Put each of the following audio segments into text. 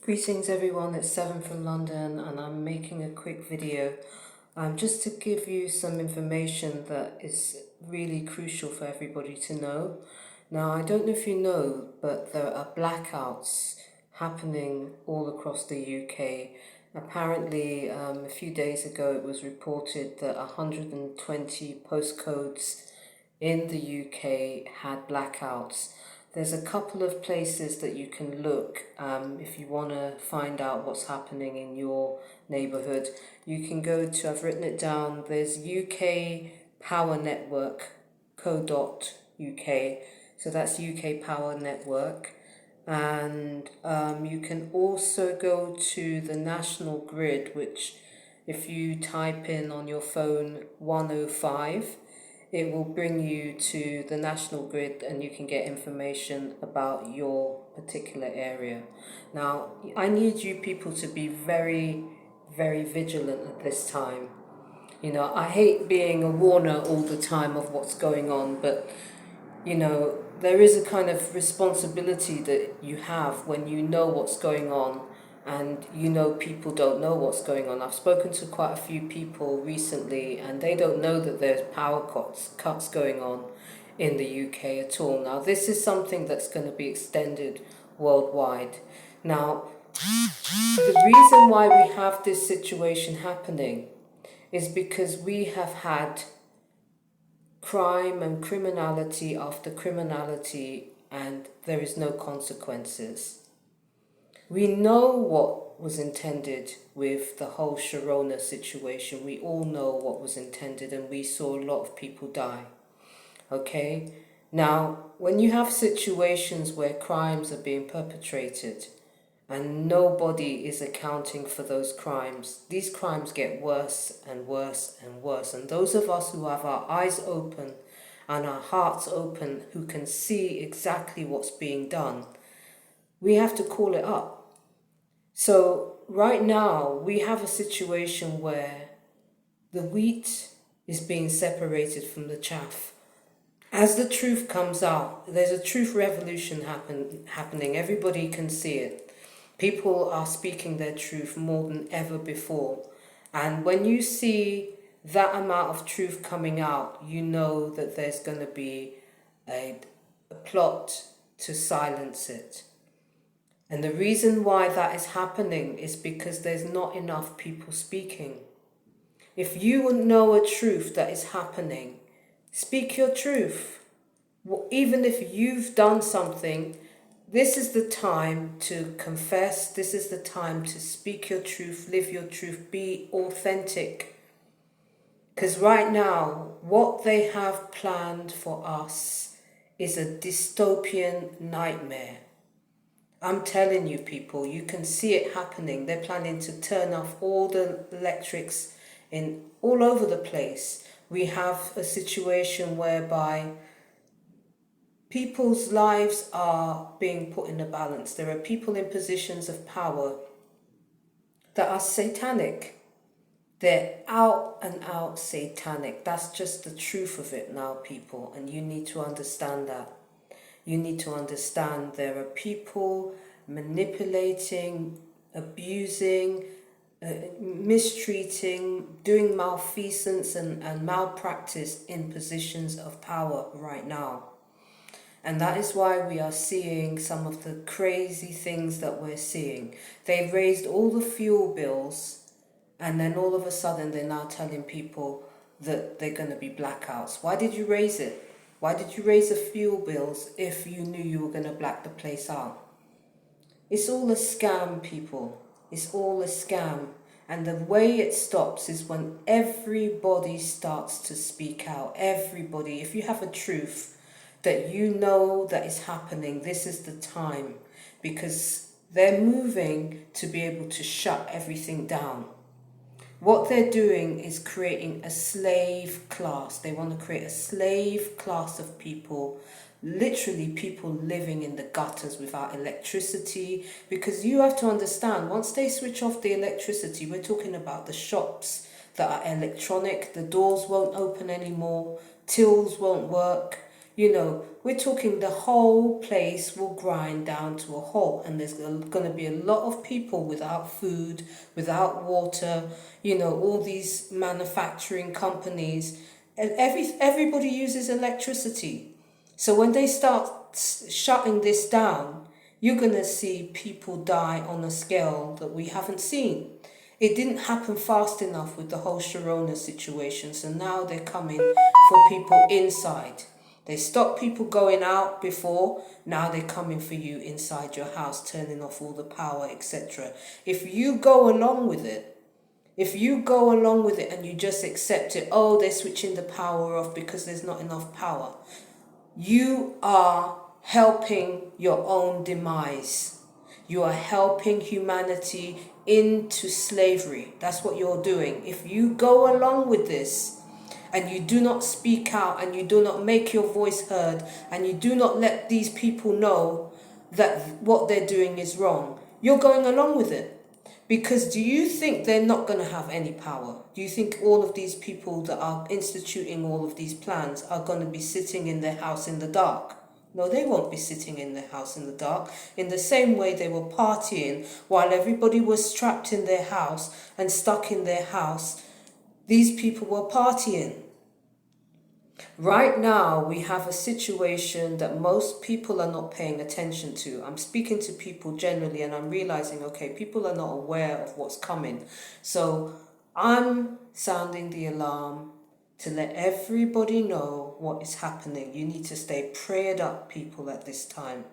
Greetings everyone, it's Seven from London and I'm making a quick video just to give you some information that is really crucial for everybody to know. Now, I don't know if you know, but there are blackouts happening all across the UK. Apparently, a few days ago it was reported that 120 postcodes in the UK had blackouts. There's a couple of places that you can look if you want to find out what's happening in your neighbourhood. You can go to, I've written it down, there's UK Power Network co.uk, so that's UK Power Network. And you can also go to the National Grid, which if you type in on your phone 105, it will bring you to the National Grid and you can get information about your particular area. Now, I need you people to be very, very vigilant at this time. You know, I hate being a warner all the time of what's going on, but, you know, there is a kind of responsibility that you have when you know what's going on and you know people don't know what's going on. I've spoken to quite a few people recently and they don't know that there's power cuts going on in the UK at all. Now, this is something that's going to be extended worldwide. Now, the reason why we have this situation happening is because we have had crime and criminality after criminality and there is no consequences. We know what was intended with the whole Sharona situation. We all know what was intended and we saw a lot of people die. Okay? Now, when you have situations where crimes are being perpetrated and nobody is accounting for those crimes, these crimes get worse and worse and worse. And those of us who have our eyes open and our hearts open, who can see exactly what's being done, we have to call it up. So right now we have a situation where the wheat is being separated from the chaff. As the truth comes out, there's a truth revolution happening. Everybody can see it. People are speaking their truth more than ever before. And when you see that amount of truth coming out, you know that there's going to be a plot to silence it. And the reason why that is happening is because there's not enough people speaking. If you know a truth that is happening, speak your truth. Even if you've done something, this is the time to confess. This is the time to speak your truth, live your truth, be authentic. Because right now, what they have planned for us is a dystopian nightmare. I'm telling you people, you can see it happening. They're planning to turn off all the electrics in all over the place. We have a situation whereby people's lives are being put in a balance. There are people in positions of power that are satanic. They're out and out satanic. That's just the truth of it now, people, and you need to understand that. You need to understand there are people manipulating, abusing, mistreating, doing malfeasance and malpractice in positions of power right now. And that is why we are seeing some of the crazy things that we're seeing. They've raised all the fuel bills and then all of a sudden they're now telling people that they're going to be blackouts. Why did you raise it? Why did you raise the fuel bills if you knew you were going to black the place out? It's all a scam, people. It's all a scam. And the way it stops is when everybody starts to speak out. Everybody. If you have a truth that you know that is happening, this is the time. Because they're moving to be able to shut everything down. What they're doing is creating a slave class. They want to create a slave class of people, literally people living in the gutters without electricity. Because you have to understand, once they switch off the electricity, we're talking about the shops that are electronic, the doors won't open anymore, tills won't work. we're talking the whole place will grind down to a halt, and there's going to be a lot of people without food, without water, all these manufacturing companies, and everybody uses electricity. So when they start shutting this down, you're going to see people die on a scale that we haven't seen. It didn't happen fast enough with the whole Sharona situation, so now they're coming for people inside. They stopped people going out before, now they're coming for you inside your house, turning off all the power, etc. If you go along with it, and you just accept it, they're switching the power off because there's not enough power, you are helping your own demise. You are helping humanity into slavery. That's what you're doing. If you go along with this and you do not speak out and you do not make your voice heard and you do not let these people know that what they're doing is wrong, you're going along with it. Because do you think they're not going to have any power? Do you think all of these people that are instituting all of these plans are going to be sitting in their house in the dark? No, they won't be sitting in their house in the dark. In the same way they were partying while everybody was trapped in their house and stuck in their house, these people were partying. Right now, we have a situation that most people are not paying attention to. I'm speaking to people generally and I'm realizing, okay, people are not aware of what's coming. So I'm sounding the alarm to let everybody know what is happening. You need to stay prayed up, people, at this time.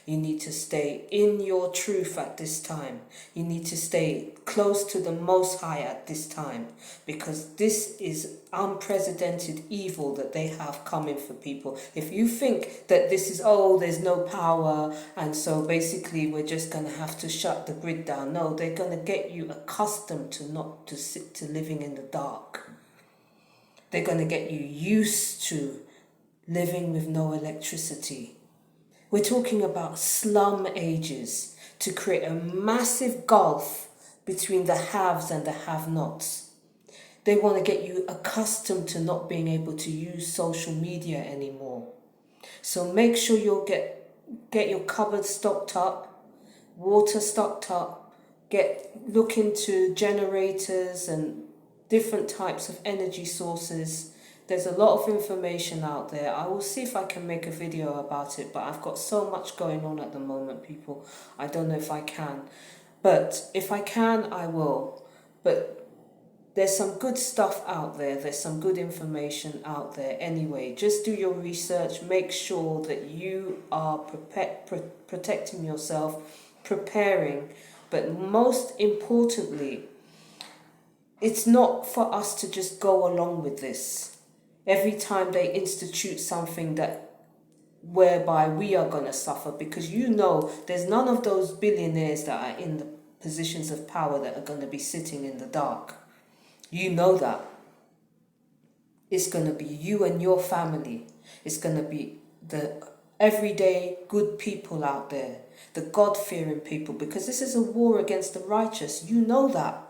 You need to stay in your truth at this time. You need to stay close to the Most High at this time, because this is unprecedented evil that they have coming for people. If you think that this is, there's no power, and so basically we're just going to have to shut the grid down. No, they're going to get you accustomed to living in the dark. They're going to get you used to living with no electricity. We're talking about slum ages to create a massive gulf between the haves and the have-nots. They want to get you accustomed to not being able to use social media anymore. So make sure you get your cupboard stocked up, water stocked up, look into generators and different types of energy sources. There's a lot of information out there. I will see if I can make a video about it, but I've got so much going on at the moment, people. I don't know if I can. But if I can, I will. But there's some good stuff out there. There's some good information out there anyway. Just do your research. Make sure that you are protecting yourself, preparing. But most importantly, it's not for us to just go along with this. Every time they institute something whereby we are going to suffer, because there's none of those billionaires that are in the positions of power that are going to be sitting in the dark. You know that. It's going to be you and your family. It's going to be the everyday good people out there, the God-fearing people, because this is a war against the righteous. You know that.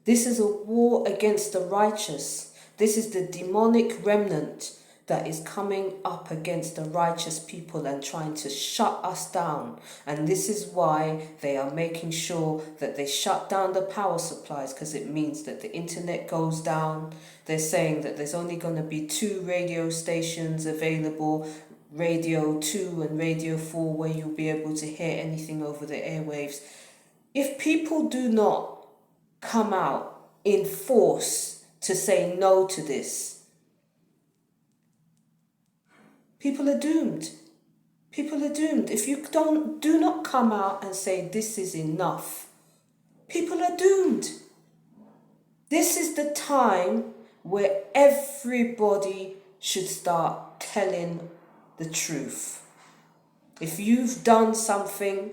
This is a war against the righteous. This is the demonic remnant that is coming up against the righteous people and trying to shut us down. And this is why they are making sure that they shut down the power supplies, because it means that the internet goes down. They're saying that there's only going to be 2 radio stations available, Radio 2 and Radio 4, where you'll be able to hear anything over the airwaves. If people do not come out in force to say no to this, people are doomed. People are doomed. If you do not come out and say this is enough, people are doomed. This is the time where everybody should start telling the truth. If you've done something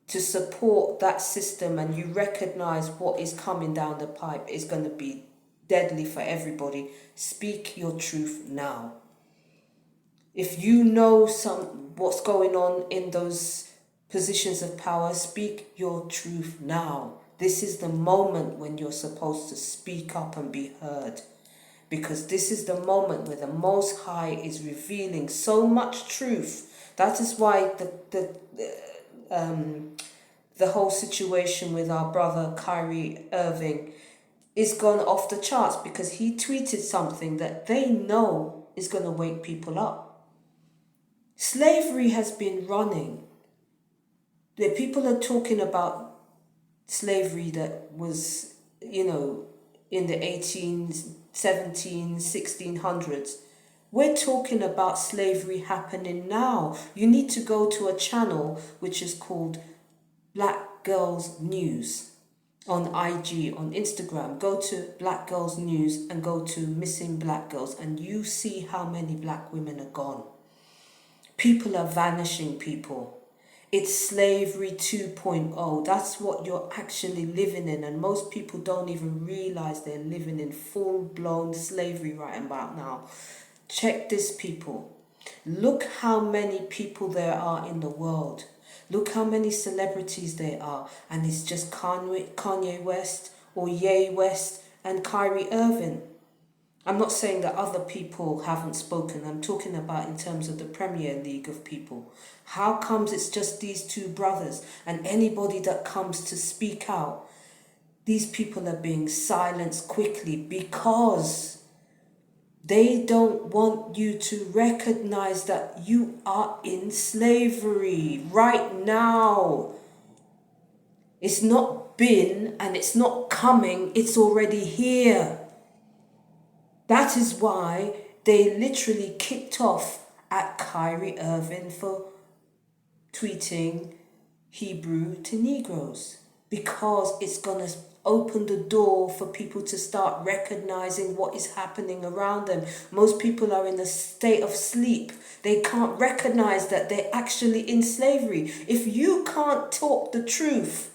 to support that system and you recognize what is coming down the pipe is going to be deadly for everybody, speak your truth now. If you know what's going on in those positions of power, speak your truth now. This is the moment when you're supposed to speak up and be heard. because this is the moment where the Most High is revealing so much truth. That is why the whole situation with our brother Kyrie Irving is gone off the charts, because he tweeted something that they know is going to wake people up. Slavery has been running. The people are talking about slavery that was, in the 18s, 17s, 1600s. We're talking about slavery happening now. You need to go to a channel which is called Black Girls News on IG, on Instagram. Go to Black Girls News and go to Missing Black Girls, and you see how many black women are gone. People are vanishing, people. It's slavery 2.0. That's what you're actually living in, and most people don't even realize they're living in full-blown slavery right about now. Check this, people. Look how many people there are in the world. Look how many celebrities there are, and it's just Kanye West or Ye West and Kyrie Irving. I'm not saying that other people haven't spoken. I'm talking about in terms of the Premier League of people. How comes it's just these two brothers, and anybody that comes to speak out, these people are being silenced quickly because they don't want you to recognize that you are in slavery right now. It's not been and it's not coming, it's already here. That is why they literally kicked off at Kyrie Irving for tweeting Hebrew to Negroes, because it's going to open the door for people to start recognizing what is happening around them. Most people are in a state of sleep. They can't recognize that they're actually in slavery. If you can't talk the truth,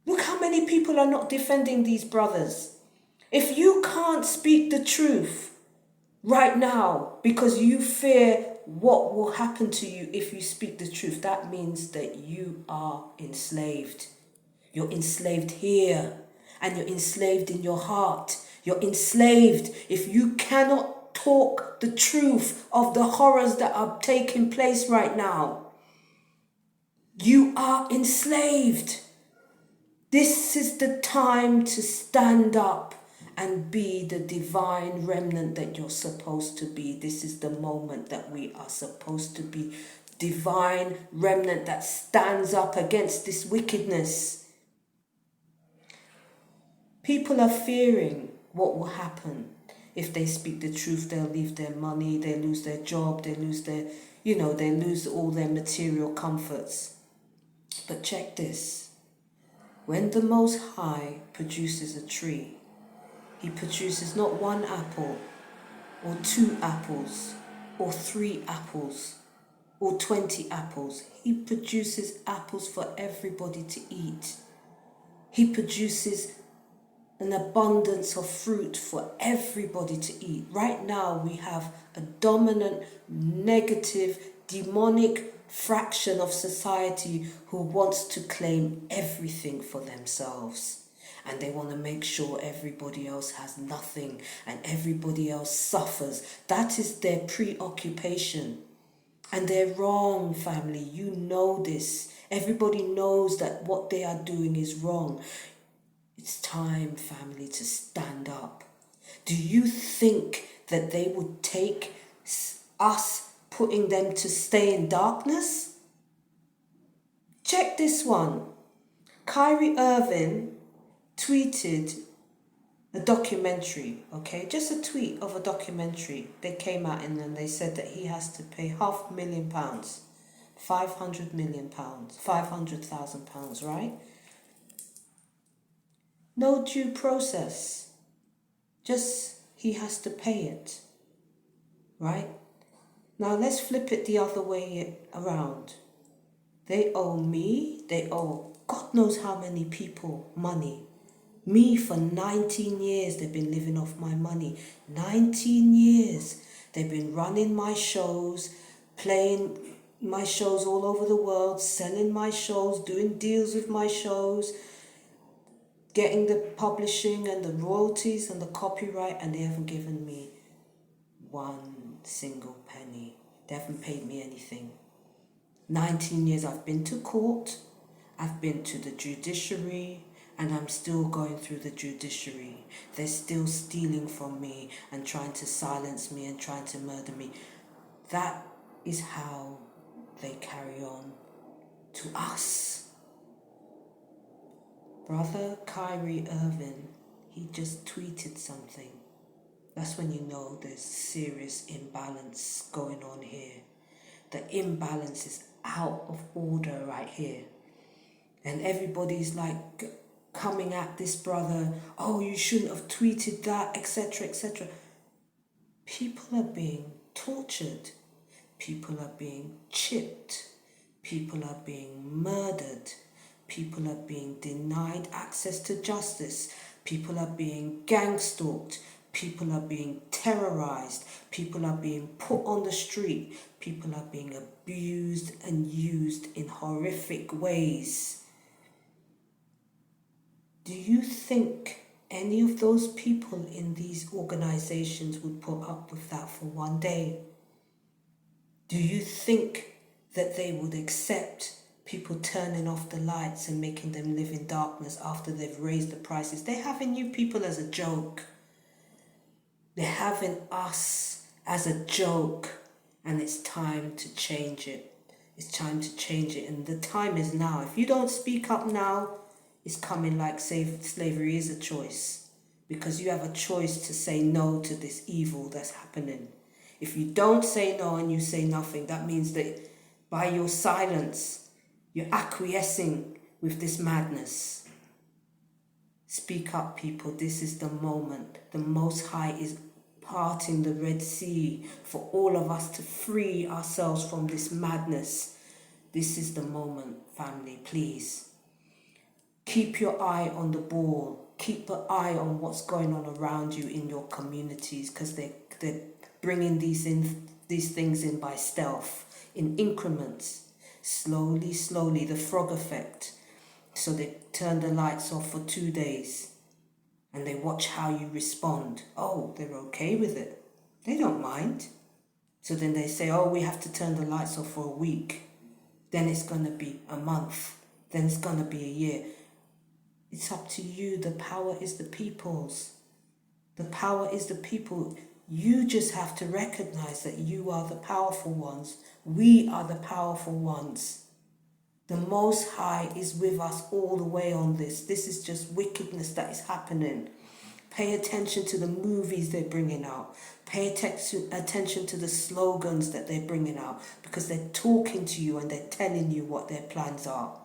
look how many people are not defending these brothers. If you can't speak the truth right now because you fear what will happen to you if you speak the truth, that means that you are enslaved. You're enslaved here, and you're enslaved in your heart. You're enslaved if you cannot talk the truth of the horrors that are taking place right now. You are enslaved. This is the time to stand up and be the divine remnant that you're supposed to be. This is the moment that we are supposed to be divine remnant that stands up against this wickedness. People are fearing what will happen if they speak the truth. They'll leave their money, they lose their job, they lose their, they lose all their material comforts. But check this. When the Most High produces a tree, he produces not one apple, or 2 apples, or 3 apples, or 20 apples. He produces apples for everybody to eat. He produces an abundance of fruit for everybody to eat. Right now we have a dominant, negative, demonic fraction of society who wants to claim everything for themselves. And they want to make sure everybody else has nothing and everybody else suffers. That is their preoccupation. And they're wrong, family. You know this. Everybody knows that what they are doing is wrong. It's time, family, to stand up. Do you think that they would take us putting them to stay in darkness? Check this one. Kyrie Irving tweeted a documentary, okay? Just a tweet of a documentary. They came out and then they said that he has to pay £500,000, £500 million, £500,000, right? No due process. Just he has to pay it, right? Now let's flip it the other way around. They owe me, they owe God knows how many people money. Me, for 19 years, they've been living off my money. 19 years. They've been running my shows, playing my shows all over the world, selling my shows, doing deals with my shows. getting the publishing and the royalties and the copyright, and they haven't given me one single penny. They haven't paid me anything. 19 years I've been to court, I've been to the judiciary, and I'm still going through the judiciary. They're still stealing from me and trying to silence me and trying to murder me. That is how they carry on to us. Brother Kyrie Irving, he just tweeted something. That's when you know there's serious imbalance going on here. The imbalance is out of order right here. And everybody's like coming at this brother, oh, you shouldn't have tweeted that, etc., etc. People are being tortured. People are being chipped. People are being murdered. People are being denied access to justice. People are being gang-stalked. People are being terrorized. People are being put on the street. People are being abused and used in horrific ways. Do you think any of those people in these organizations would put up with that for one day? Do you think that they would accept people turning off the lights and making them live in darkness after they've raised the prices? They're having you people as a joke. They're having us as a joke, and it's time to change it. It's time to change it, and the time is now. If you don't speak up now, it's coming like slavery is a choice, because you have a choice to say no to this evil that's happening. If you don't say no and you say nothing, that means that by your silence, you're acquiescing with this madness. Speak up, people. This is the moment. The Most High is parting the Red Sea for all of us to free ourselves from this madness. This is the moment, family, please. Keep your eye on the ball. Keep an eye on what's going on around you in your communities, because they're bringing these things in by stealth, in increments, slowly, the frog effect. So they turn the lights off for 2 days and they watch how you respond. Oh, they're okay with it. They don't mind. So then they say, oh, we have to turn the lights off for a week. Then it's going to be a month. Then it's going to be a year. It's up to you. The power is the people's. The power is the people. You just have to recognize that you are the powerful ones. We are the powerful ones. The Most High is with us all the way on this. This is just wickedness that is happening. Pay attention to the movies they're bringing out. Pay attention to the slogans that they're bringing out, because they're talking to you and they're telling you what their plans are.